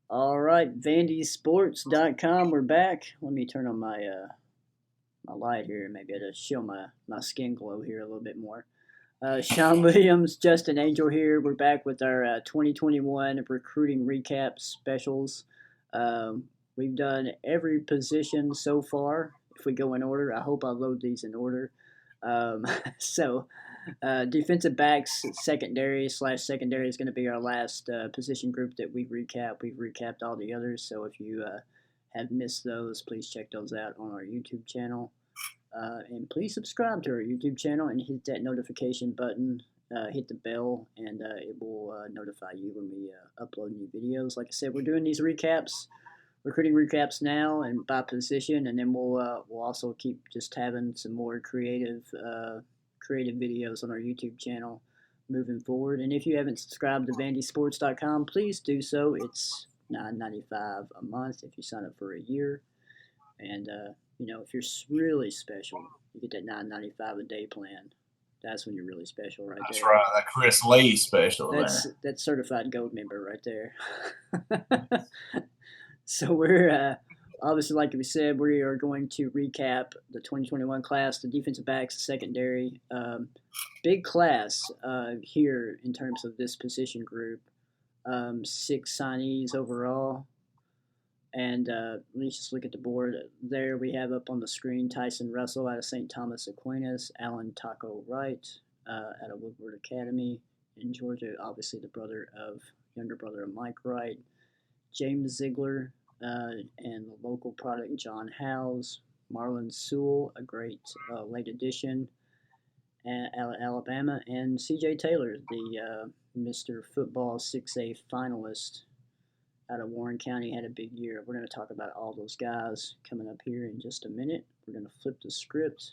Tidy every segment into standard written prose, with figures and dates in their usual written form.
All right, VandySports.com. We're back. Let me turn on my light here, maybe to show my skin glow here a little bit more. Sean Williams, Justin Angel here. We're back with our 2021 recruiting recap specials. Um, we've done every position so far. If we go in order, I hope I load these in order. Um, so defensive backs, secondary is going to be our last position group that we recap. We've recapped all the others, so if you have missed those, please check those out on our YouTube channel. And please subscribe to our YouTube channel and hit that notification button. Hit the bell, and it will notify you when we upload new videos. Like I said, we're doing these recruiting recaps now, and by position, and then we'll also keep just having some more creative videos on our YouTube channel moving forward. And if you haven't subscribed to VandySports.com, please do so. It's $9.95 a month if you sign up for a year. And if you're really special, you get that $9.95 a day plan. That's when you're really special, right That's there. right. That Chris Lee special That's there. certified gold member right there. So we're obviously, like we said, we are going to recap the 2021 class, the defensive backs, the secondary. Big class here in terms of this position group. Six signees overall. And let's just look at the board. There we have up on the screen Tyson Russell out of St. Thomas Aquinas, Alan Taco Wright out of Woodward Academy in Georgia, obviously the younger brother of Mike Wright, James Zigler, and the local product John Howse, Marlen Sewell, a great late addition out of Alabama, and C.J. Taylor, the Mr. Football 6A finalist out of Warren County, had a big year. We're going to talk about all those guys coming up here in just a minute. We're going to flip the script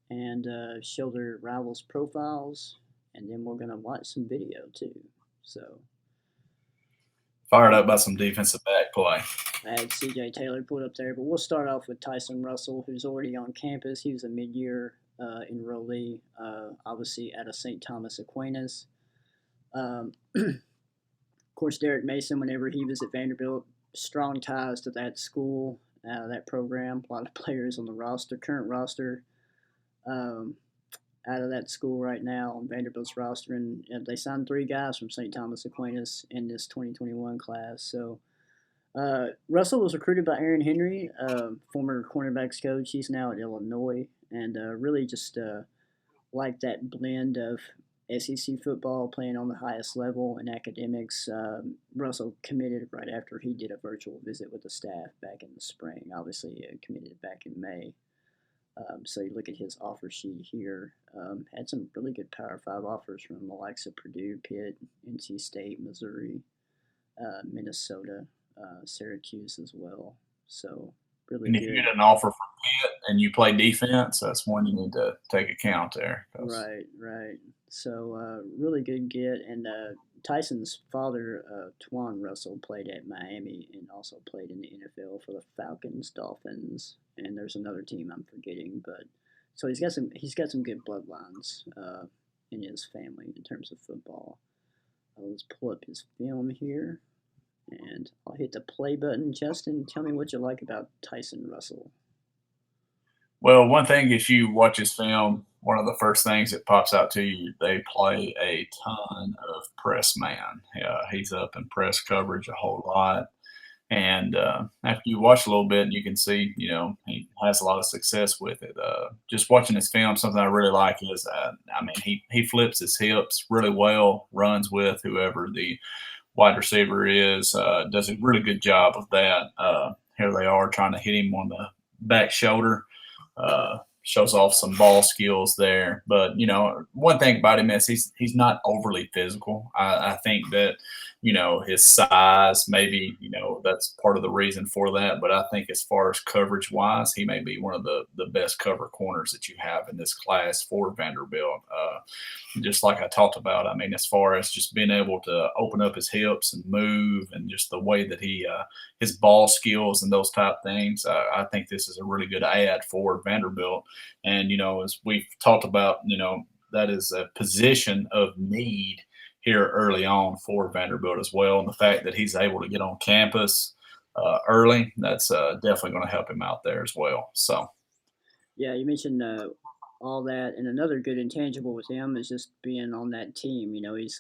and show their rivals' profiles, and then we're going to watch some video too. So Fired up by some defensive back play. I had CJ Taylor put up there, but we'll start off with Tyson Russell, who's already on campus. He was a mid-year enrollee, obviously out of St. Thomas Aquinas. Of course, Derek Mason, whenever he was at Vanderbilt, strong ties to that school, that program. A lot of players on the current roster, um, out of that school right now on Vanderbilt's roster, and they signed three guys from St. Thomas Aquinas in this 2021 class. So Russell was recruited by Aaron Henry, former cornerbacks coach. He's now at Illinois, and really just like that blend of SEC football, playing on the highest level, and academics. Russell committed right after he did a virtual visit with the staff back in the spring. Obviously, committed back in May. So you look at his offer sheet here. Had some really good Power 5 offers from the likes of Purdue, Pitt, NC State, Missouri, Minnesota, Syracuse as well. So really And if you good. get an offer from Pitt and you play defense, that's one you need to take account there. Right, right. So really good get. And Tyson's father, Twan Russell, played at Miami and also played in the NFL for the Falcons, Dolphins, and there's another team I'm forgetting. But so he's got some good bloodlines in his family in terms of football. Let's pull up his film here. And I'll hit the play button. Justin, tell me what you like about Tyson Russell. Well, one thing if you watch his film, one of the first things that pops out to you, they play a ton of press man. He's up in press coverage a whole lot. And after you watch a little bit, you can see, he has a lot of success with it. Just watching his film, something I really like is, he flips his hips really well, runs with whoever the wide receiver is, does a really good job of that. Here they are trying to hit him on the back shoulder. Shows off some ball skills there. But one thing about him is he's not overly physical. I think that his size maybe that's part of the reason for that. But I think as far as coverage wise, he may be one of the best cover corners that you have in this class for Vanderbilt. Just like I talked about, I mean, as far as just being able to open up his hips and move, and just the way that he his ball skills and those type things, I think this is a really good add for Vanderbilt. And as we've talked about, that is a position of need here early on for Vanderbilt as well. And the fact that he's able to get on campus early, that's definitely going to help him out there as well. So, Yeah, you mentioned all that, and another good intangible with him is just being on that team. He's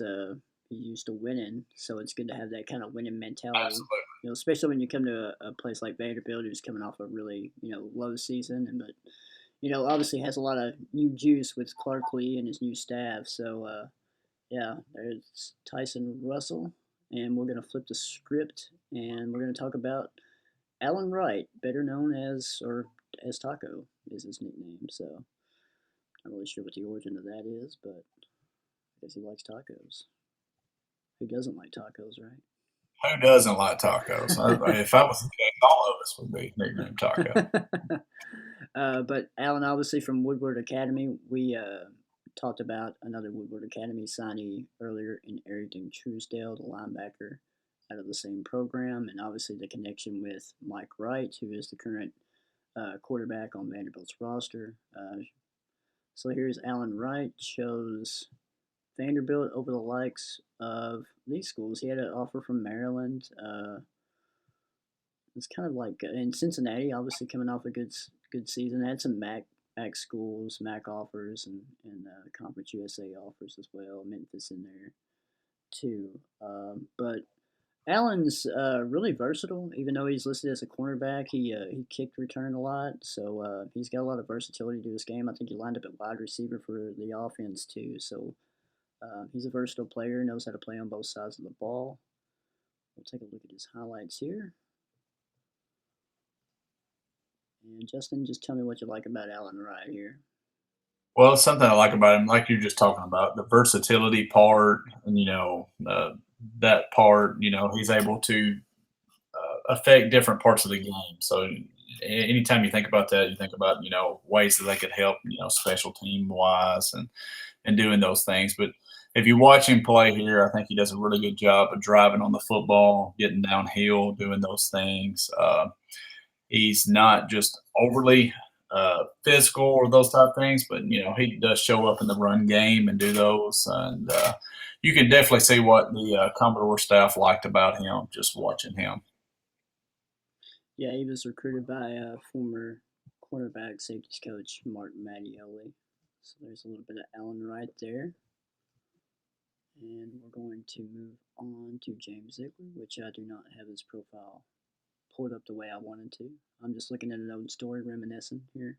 used to winning, so it's good to have that kind of winning mentality. absolutely. Especially when you come to a place like Vanderbilt, who's coming off a really low season, but obviously has a lot of new juice with Clark Lee and his new staff. So yeah, there's Tyson Russell, and we're gonna flip the script, and we're gonna talk about Alan Wright, better known as Taco is his nickname. So not really sure what the origin of that is, but I guess he likes tacos. Who doesn't like tacos, Who doesn't like tacos? If I was the king, all of us would be nicknamed Taco. right? But Alan, obviously from Woodward Academy, we talked about another Woodward Academy signee earlier in Arrington Truesdale, the linebacker out of the same program, and obviously the connection with Mike Wright, who is the current quarterback on Vanderbilt's roster. So here's Alan Wright, chose Vanderbilt over the likes of these schools. He had an offer from Maryland. It's kind of like in Cincinnati, obviously coming off a good season. Had some MAC schools, MAC offers, and Conference USA offers as well. Memphis in there too. But Allen's really versatile. Even though he's listed as a cornerback, he kicked return a lot, so he's got a lot of versatility to his game. I think he lined up at wide receiver for the offense too. So he's a versatile player, knows how to play on both sides of the ball. We'll take a look at his highlights here. And Justin, just tell me what you like about Alan Wright here. Well, it's something I like about him, like you're just talking about, the versatility part, and that part. He's able to affect different parts of the game. So anytime you think about that, you think about ways that they could help, special team wise and doing those things. But if you watch him play here, I think he does a really good job of driving on the football, getting downhill, doing those things. He's not just overly physical or those type of things, but he does show up in the run game and do those. And you can definitely see what the Commodore staff liked about him just watching him. Yeah, he was recruited by former cornerback safeties coach Mark Mattioli. So there's a little bit of Alan Wright there. And we're going to move on to James Zigler, which I do not have his profile pulled up the way I wanted to. I'm just looking at an old story, reminiscing here.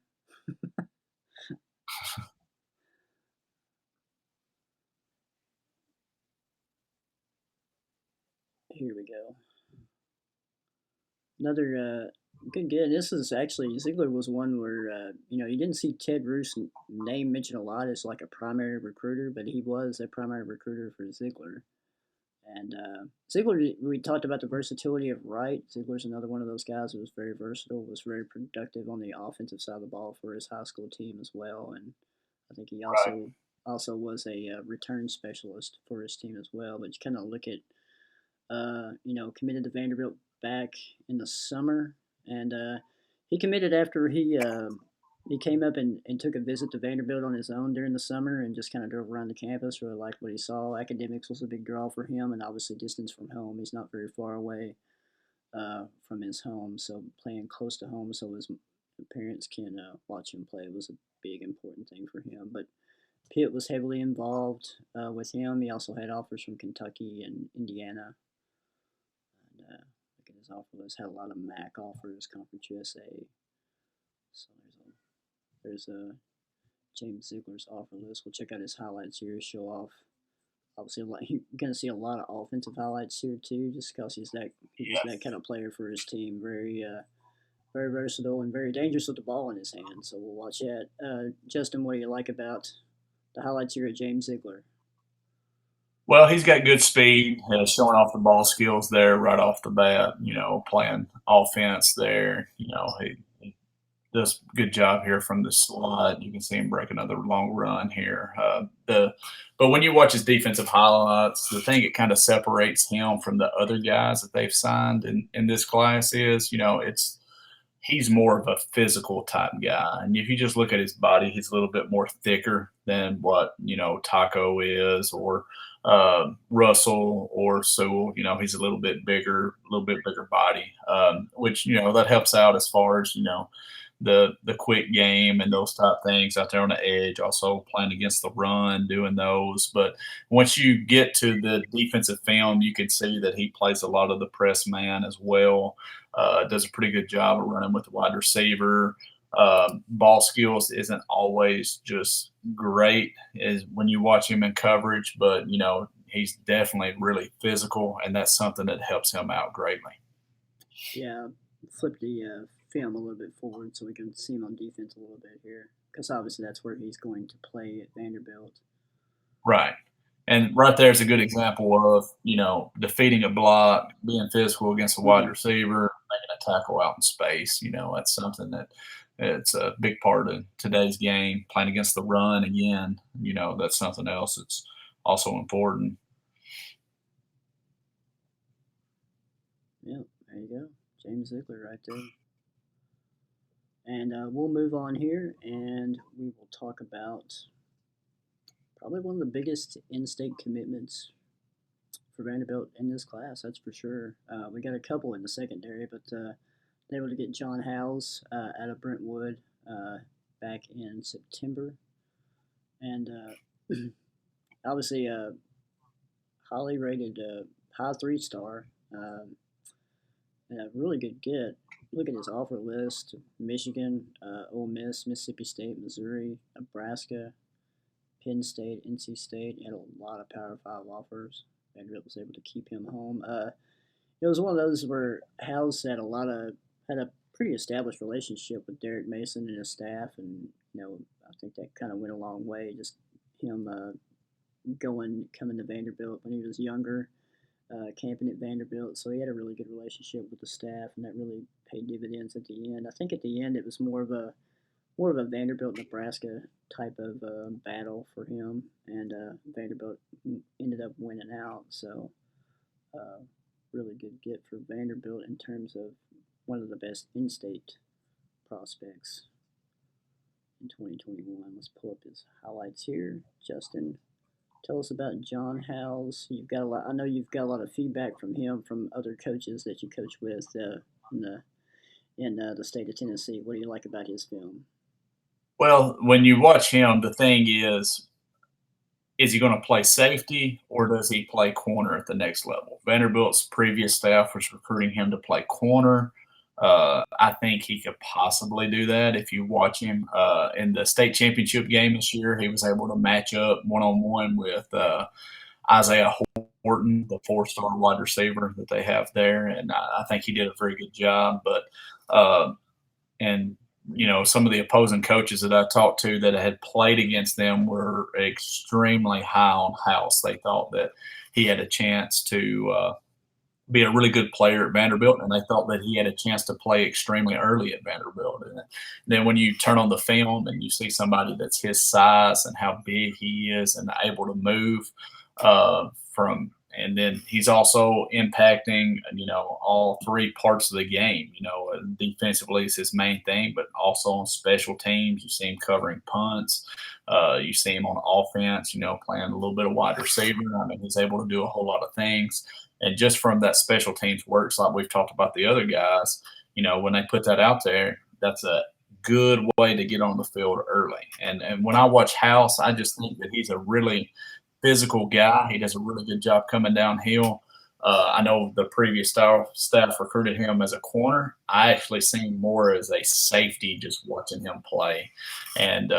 Here we go. Another good get. This is actually Ziegler was one where you didn't see Ted Roos' name mentioned a lot as like a primary recruiter, but he was a primary recruiter for Ziegler. And Ziegler, we talked about the versatility of Wright. Ziegler's another one of those guys who was very versatile, was very productive on the offensive side of the ball for his high school team as well. And I think he Right. also was a return specialist for his team as well. But you kind of look at committed to Vanderbilt back in the summer, and he committed after he came up and took a visit to Vanderbilt on his own during the summer and just kind of drove around the campus. Really liked what he saw. Academics was a big draw for him, and obviously distance from home. He's not very far away from his home, so playing close to home so his parents can watch him play was a big important thing for him. But Pitt was heavily involved with him. He also had offers from Kentucky and Indiana. And look at his offer list. Had a lot of MAC offers, Conference USA. So there's a James Ziegler's offer list. We'll check out his highlights here. Show off. Obviously, you're gonna see a lot of offensive highlights here too, just because he's that kind of player for his team. Very versatile and very dangerous with the ball in his hand. So we'll watch that. Justin, what do you like about the highlights here at James Ziegler? Well, he's got good speed, showing off the ball skills there right off the bat. Playing offense there. He does a good job here from the slot. You can see him break another long run here. But when you watch his defensive highlights, the thing that kind of separates him from the other guys that they've signed in this class is, he's more of a physical type guy. And if you just look at his body, he's a little bit more thicker than what, Taco is, or Russell or Sewell. He's a little bit bigger body, which that helps out as far as the quick game and those type things out there on the edge. Also playing against the run, doing those. But once you get to the defensive film, you can see that he plays a lot of the press man as well. Does a pretty good job of running with the wide receiver. Ball skills isn't always just great is when you watch him in coverage, but he's definitely really physical, and that's something that helps him out greatly. Yeah, flip the film a little bit forward so we can see him on defense a little bit here, because obviously that's where he's going to play at Vanderbilt. Right. And right there is a good example of, defeating a block, being physical against a wide Hmm. receiver, making a tackle out in space. That's something that it's a big part of today's game. Playing against the run again, that's something else that's also important. Yeah, there you go, James Zigler right there. And we'll move on here, and we will talk about probably one of the biggest in-state commitments for Vanderbilt in this class. That's for sure. We got a couple in the secondary, but able to get John Howse out of Brentwood back in September, and obviously highly rated, high 3 star, and a really good get. Look at his offer list: Michigan, Ole Miss, Mississippi State, Missouri, Nebraska, Penn State, NC State. He had a lot of Power Five offers. Vanderbilt was able to keep him home. It was one of those where House had a pretty established relationship with Derek Mason and his staff, and I think that kind of went a long way. Just him coming to Vanderbilt when he was younger, camping at Vanderbilt, so he had a really good relationship with the staff, and that really paid dividends at the end. I think at the end it was more of a Vanderbilt Nebraska type of battle for him, and Vanderbilt ended up winning out. So uh, really good get for Vanderbilt in terms of one of the best in-state prospects in 2021. Let's pull up his highlights here. Justin, tell us about John Howse. You've got a lot. I know you've got a lot of feedback from him from other coaches that you coach with in the state of Tennessee. What do you like about his film? Well, when you watch him, the thing is he going to play safety or does he play corner at the next level? Vanderbilt's previous staff was recruiting him to play corner. I think he could possibly do that. If you watch him in the state championship game this year, he was able to match up one on one with Isaiah Horton, the 4 star wide receiver that they have there, and I think he did a very good job. But uh, and some of the opposing coaches that I talked to that had played against them were extremely high on House. They thought that he had a chance to be a really good player at Vanderbilt, and they thought that he had a chance to play extremely early at Vanderbilt. And then when you turn on the film and you see somebody that's his size and how big he is and able to move from, and then he's also impacting, all 3 parts of the game. Defensively is his main thing, but also on special teams, you see him covering punts. You see him on offense, playing a little bit of wide receiver. I mean, he's able to do a whole lot of things. And just from that special teams works, like we've talked about the other guys, when they put that out there, that's a good way to get on the field early. And when I watch House, I just think that he's a really physical guy. He does a really good job coming downhill. I know the previous staff recruited him as a corner. I actually seen him more as a safety just watching him play. And,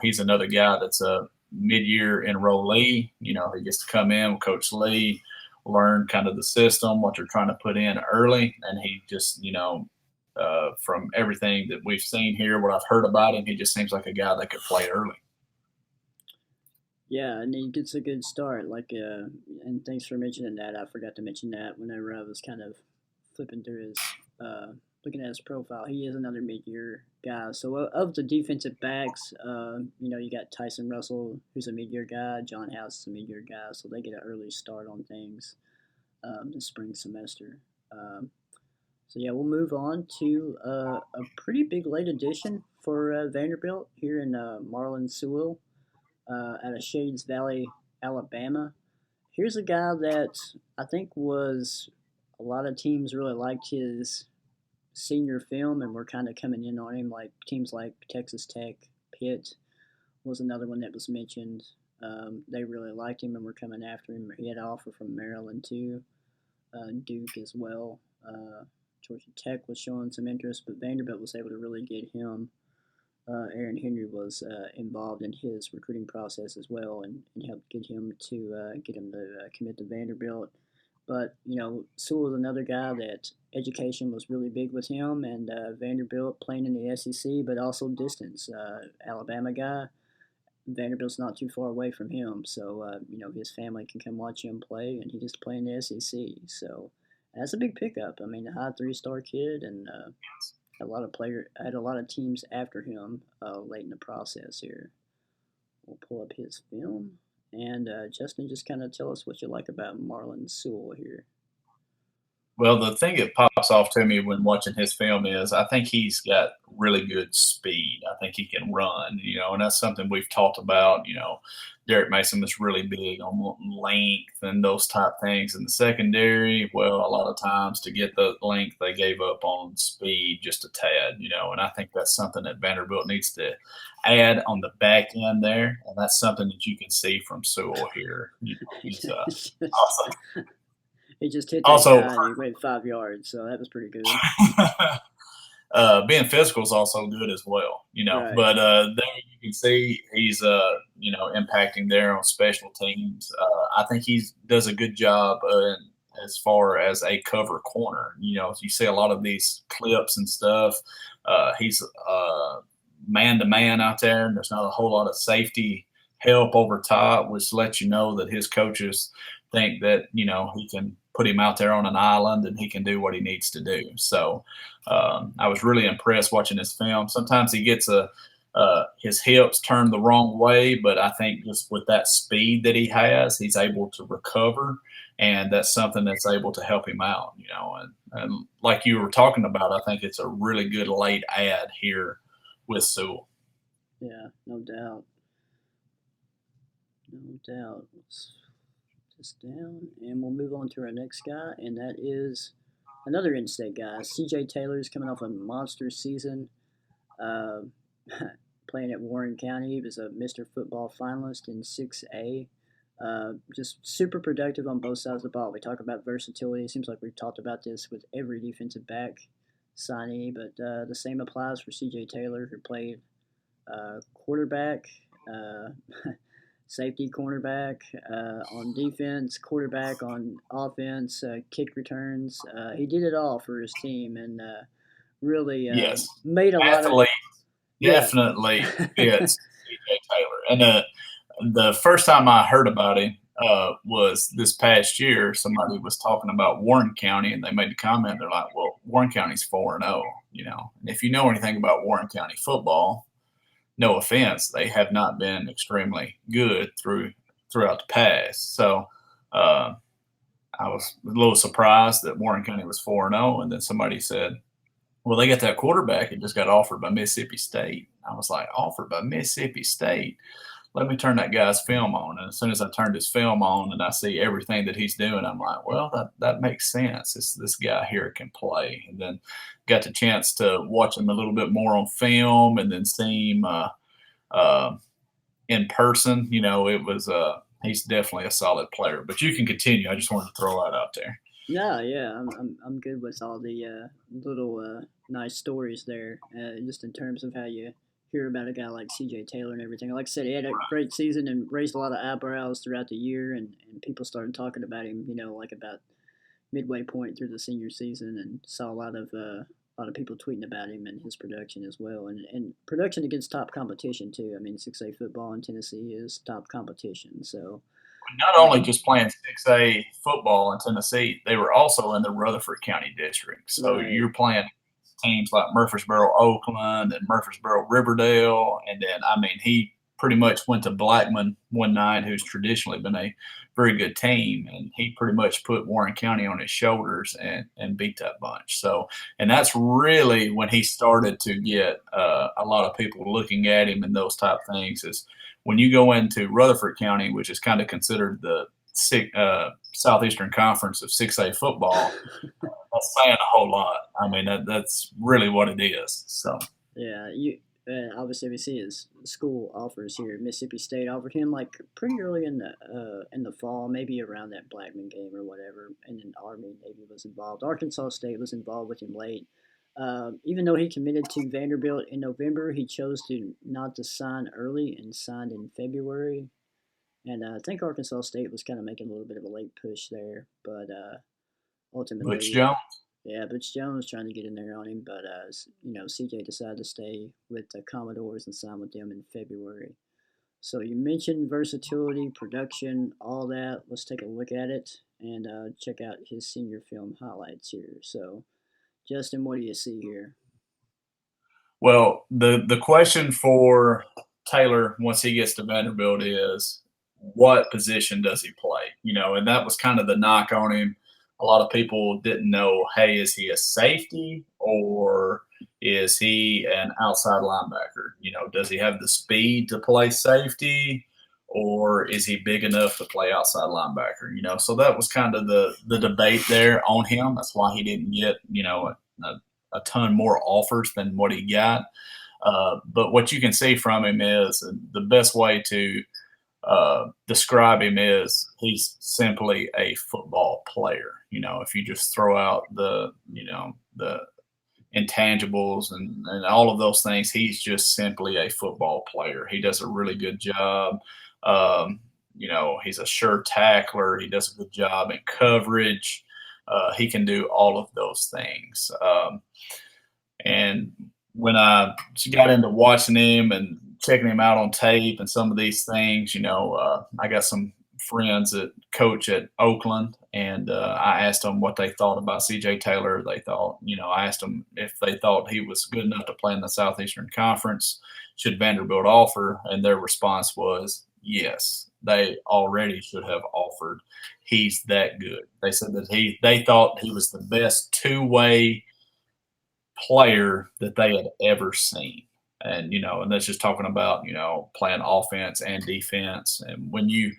he's another guy that's a mid-year enrollee. He gets to come in with Coach Lee, learn kind of the system, what you're trying to put in early. And he just, from everything that we've seen here, what I've heard about him, he just seems like a guy that could play early. Yeah, and he gets a good start. And thanks for mentioning that. I forgot to mention that whenever I was kind of flipping through uh, looking at his profile. He is another mid-year guy. So of the defensive backs, you got Tyson Russell, who's a mid-year guy. John Howse is a mid-year guy, so they get an early start on things this spring semester. Um, so yeah, we'll move on to a pretty big late addition for Vanderbilt here in Marlon Sewell out of Shades Valley, Alabama. Here's a guy that I think was a lot of teams really liked his senior film and were kind of coming in on him, like teams like Texas Tech, Pitt was another one that was mentioned. They really liked him and were coming after him. He had an offer from Maryland too, Duke as well. Georgia Tech was showing some interest, but Vanderbilt was able to really get him. Aaron Henry was involved in his recruiting process as well, and helped get him to commit to Vanderbilt. But Sewell was another guy that education was really big with him, and Vanderbilt playing in the SEC, but also distance. Alabama guy, Vanderbilt's not too far away from him, so his family can come watch him play, and he just play in the SEC. So that's a big pickup. I mean, a high 3-star kid, and had a lot of teams after him late in the process here. We'll pull up his film, and Justin, just kind of tell us what you like about Marlen Sewell here. Well, the thing that pops off to me when watching his film is I think he's got really good speed. I think he can run, and that's something we've talked about. Derek Mason was really big on wanting length and those type things in the secondary. Well, a lot of times to get the length, they gave up on speed just a tad, and I think that's something that Vanderbilt needs to add on the back end there. And that's something that you can see from Sewell here. He's awesome. He just hit that guy and he went 5 yards, so that was pretty good. Being physical is also good as well, Right. But there you can see he's impacting there on special teams. I think he does a good job as far as a cover corner. You see a lot of these clips and stuff. He's man to man out there, and there's not a whole lot of safety help over top, which lets you know that his coaches think that he can put him out there on an island and he can do what he needs to do. So I was really impressed watching his film. Sometimes he gets his hips turned the wrong way, but I think just with that speed that he has, he's able to recover, and that's something that's able to help him out. And like you were talking about, I think it's a really good late add here with Sewell. Yeah, no doubt. No doubt. Let's put this down, and we'll move on to our next guy, and that is another in-state guy. C.J. Taylor's coming off a monster season, uh, playing at Warren County. He was a Mr. Football finalist in 6A. Just super productive on both sides of the ball. We talk about versatility. It seems like we've talked about this with every defensive back signee, but the same applies for C.J. Taylor, who played quarterback, safety, cornerback on defense, quarterback on offense, kick returns. He did it all for his team, and really yes, made a lot of definitely fits C.J. Taylor. And the first time I heard about him was this past year. Somebody was talking about Warren County, and they made the comment. They're like, "Well, Warren County's 4-0, And if you know anything about Warren County football, no offense, they have not been extremely good throughout the past. So I was a little surprised that Warren County was 4-0, and then somebody said, "Well, they got that quarterback. It just got offered by Mississippi State." I was like, "Offered by Mississippi State? Let me turn that guy's film on." And as soon as I turned his film on and I see everything that he's doing, I'm like, well, that makes sense. This guy here can play. And then got the chance to watch him a little bit more on film, and then see him in person. It was he's definitely a solid player. But you can continue. I just wanted to throw that out there. No, yeah, I'm good with all the little nice stories there. Just in terms of how you hear about a guy like C.J. Taylor and everything. Like I said, he had a great season and raised a lot of eyebrows throughout the year, and people started talking about him. Like about midway point through the senior season, and saw a lot of people tweeting about him and his production as well, and production against top competition too. I mean, 6A football in Tennessee is top competition, so. Not only just playing 6A football in Tennessee, they were also in the Rutherford County district. So Right. You're playing teams like Murfreesboro, Oakland, and Murfreesboro, Riverdale. And then, he pretty much went to Blackman one night, who's traditionally been a very good team. And he pretty much put Warren County on his shoulders and beat that bunch. So, and that's really when he started to get a lot of people looking at him and those type things is when you go into Rutherford County, which is kind of considered the Southeastern Conference of 6A football, that's saying a whole lot. I mean, that's really what it is. So Yeah, you obviously we see his school offers here. Mississippi State offered him like pretty early in the fall, maybe around that Blackman game or whatever. And then Army Navy was involved. Arkansas State was involved with him late. Even though he committed to Vanderbilt in November, he chose to not to sign early and signed in February. And I think Arkansas State was kind of making a little bit of a late push there, but Butch ultimately, Jones. yeah, Butch Jones trying to get in there on him, but CJ decided to stay with the Commodores and sign with them in February. So you mentioned versatility, production, all that. Let's take a look at it and check out his senior film highlights here. So, Justin, what do you see here? Well, the question for Taylor once he gets to Vanderbilt is what position does he play? And that was kind of the knock on him. A lot of people didn't know, hey, is he a safety or is he an outside linebacker? Does he have the speed to play safety or is he big enough to play outside linebacker? So that was kind of the debate there on him. That's why he didn't get, a ton more offers than what he got. But what you can see from him is the best way to describe him is he's simply a football player. If you just throw out the intangibles and all of those things, he's just simply a football player. He does a really good job. He's a sure tackler. He does a good job in coverage. He can do all of those things. And when I got into watching him and checking him out on tape and some of these things, I got some friends that coach at Oakland, and I asked them what they thought about CJ Taylor. I asked them if they thought he was good enough to play in the Southeastern Conference. Should Vanderbilt offer? And their response was yes. They already should have offered. He's that good. They said that they thought he was the best two-way player that they had ever seen. And that's just talking about, playing offense and defense. And when you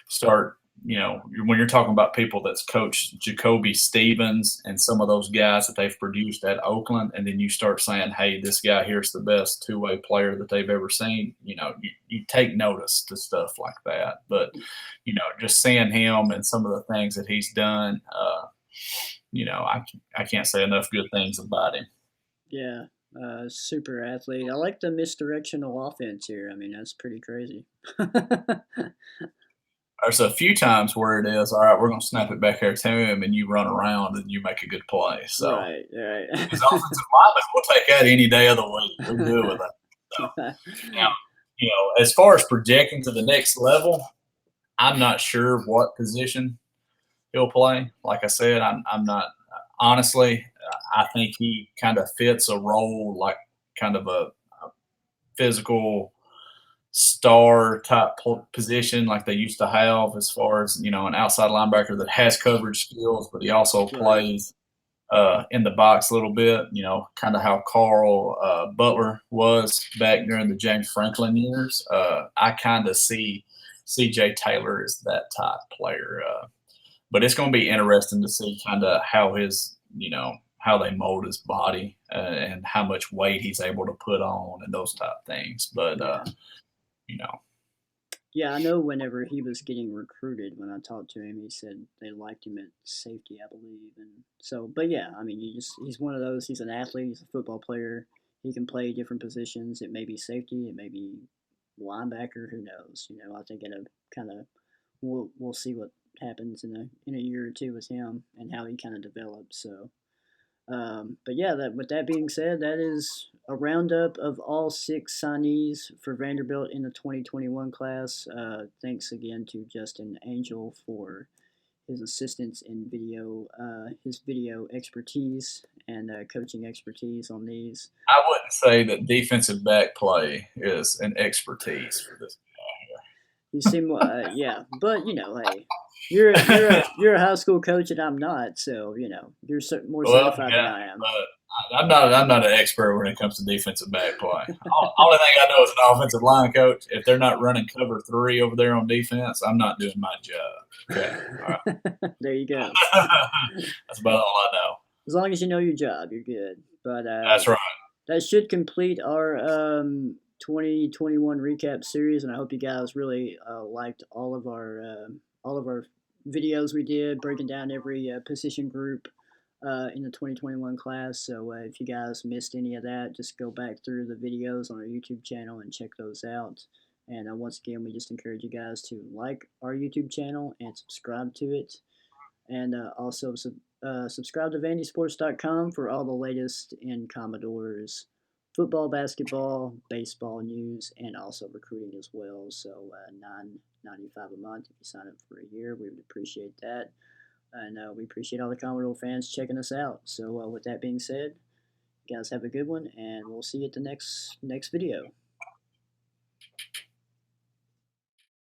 start, when you're talking about people that's coached Jacoby Stevens and some of those guys that they've produced at Oakland, and then you start saying, hey, this guy here's the best two-way player that they've ever seen, you take notice to stuff like that. But, just seeing him and some of the things that he's done, I can't say enough good things about him. Yeah, super athlete. I like the misdirectional offense here. I mean, that's pretty crazy. There's a few times where it is, all right, we're going to snap it back here to him, and you run around and you make a good play. So, right. his offensive linemen will take that any day of the week. We're good with that. So, now, as far as projecting to the next level, I'm not sure what position he'll play. Like I said, I'm not honestly. I think he kind of fits a role like kind of a physical star type position like they used to have as far as, an outside linebacker that has coverage skills, but he also plays in the box a little bit, kind of how Carl Butler was back during the James Franklin years. I kind of see CJ Taylor as that type player. But it's going to be interesting to see kind of how his, how they mold his body and how much weight he's able to put on and those type things. But, Yeah, I know whenever he was getting recruited, when I talked to him, he said they liked him at safety, I believe. And so, but yeah, I mean, he's one of those, he's an athlete, he's a football player. He can play different positions. It may be safety, it may be linebacker, who knows? I think it'll kind of, we'll see what happens in a year or two with him and how he kind of develops. So, but yeah, with that being said, that is a roundup of all 6 signees for Vanderbilt in the 2021 class. Thanks again to Justin Angel for his assistance in his video expertise and coaching expertise on these. I wouldn't say that defensive back play is an expertise for this guy here. You seem, yeah, but hey, You're a high school coach and I'm not, so you're more Well, certified than yeah, I am. but I'm not an expert when it comes to defensive back play. Only thing I know as an offensive line coach, if they're not running cover three over there on defense, I'm not doing my job. Okay, all There you go. right. That's about all I know. As long as you know your job, you're good. But That's right. that should complete our 2021 recap series, and I hope you guys really liked all of our videos we did, breaking down every position group in the 2021 class. So if you guys missed any of that, just go back through the videos on our YouTube channel and check those out. And once again, we just encourage you guys to like our YouTube channel and subscribe to it. And also subscribe to vandysports.com for all the latest in Commodores football, basketball, baseball news, and also recruiting as well. So $9.95 a month if you sign up for a year. We would appreciate that. And we appreciate all the Commodore fans checking us out. So with that being said, you guys have a good one, and we'll see you at the next video.